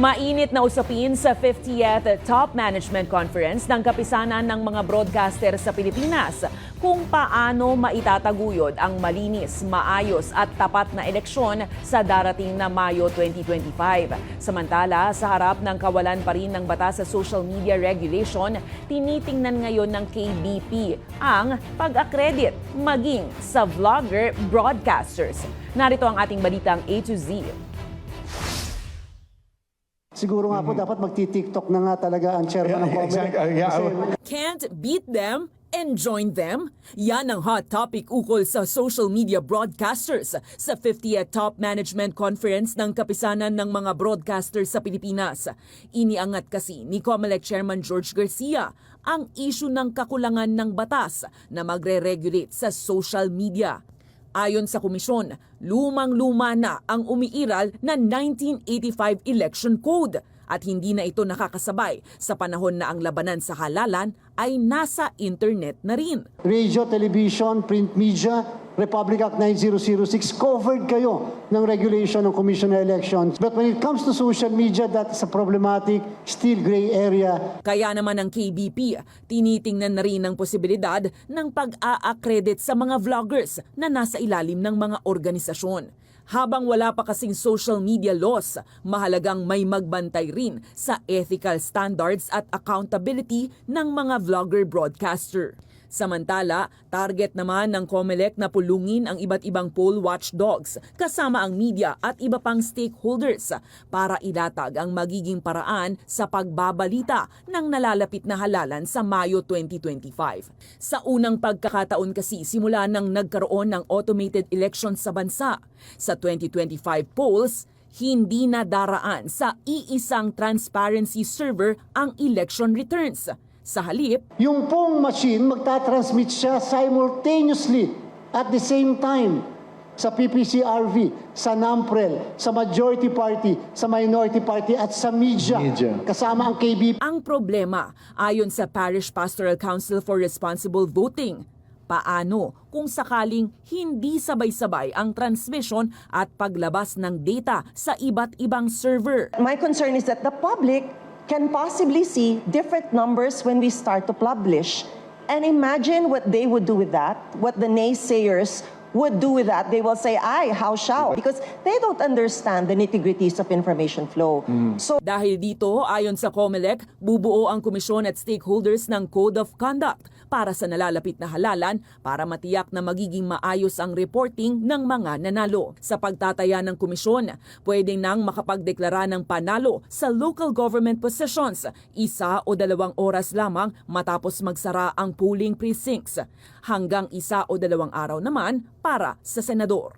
Mainit na usapin sa 50th Top Management Conference ng kapisanan ng mga broadcaster sa Pilipinas kung paano maitataguyod ang malinis, maayos at tapat na eleksyon sa darating na Mayo 2025. Samantala, sa harap ng kawalan pa rin ng batas sa social media regulation, tinitingnan ngayon ng KBP ang pag-accredit maging sa vlogger broadcasters. Narito ang ating balitang A to Z. Siguro nga po dapat magti-TikTok na nga talaga ang chairman ng COMELEC. Can't beat them and join them? Yan ang hot topic ukol sa social media broadcasters sa 50th Top Management Conference ng kapisanan ng mga broadcasters sa Pilipinas. Iniangat kasi ni COMELEC Chairman George Garcia ang issue ng kakulangan ng batas na magre-regulate sa social media. Ayon sa komisyon, lumang-luma na ang umiiral na 1985 Election Code at hindi na ito nakakasabay sa panahon na ang labanan sa halalan ay nasa internet na rin. Radio, television, print media, Republic Act 9006, covered kayo ng regulation ng Commission on Elections. But when it comes to social media, that's a problematic, still gray area. Kaya naman ang KBP, tinitingnan na rin ang posibilidad ng pag-a-accredit sa mga vloggers na nasa ilalim ng mga organisasyon. Habang wala pa kasing social media laws, mahalagang may magbantay rin sa ethical standards at accountability ng mga vlogger broadcaster. Samantala, target naman ng COMELEC na pulungin ang iba't ibang poll watchdogs kasama ang media at iba pang stakeholders para ilatag ang magiging paraan sa pagbabalita ng nalalapit na halalan sa Mayo 2025. Sa unang pagkakataon kasi simula nang nagkaroon ng automated elections sa bansa, sa 2025 polls, hindi na daraan sa iisang transparency server ang election returns. Sa halip, yung pong machine magtatransmit siya simultaneously at the same time sa PPCRV, sa NAMPREL, sa majority party, sa minority party at sa media. Kasama ang KBP. Ang problema, ayon sa Parish Pastoral Council for Responsible Voting, paano kung sakaling hindi sabay-sabay ang transmission at paglabas ng data sa iba't ibang server? My concern is that the public can possibly see different numbers when we start to publish. And imagine what they would do with that, what the naysayers would do with that. They will say, "Ay, how shall?" Because they don't understand the nitty-gritties of information flow. So, Dahil dito, ayon sa COMELEC, bubuo ang komisyon at stakeholders ng Code of Conduct para sa nalalapit na halalan para matiyak na magiging maayos ang reporting ng mga nanalo. Sa pagtataya ng komisyon, pwedeng nang makapagdeklara ng panalo sa local government positions 1 o 2 oras lamang matapos magsara ang polling precincts, hanggang 1 o 2 araw naman para sa senador.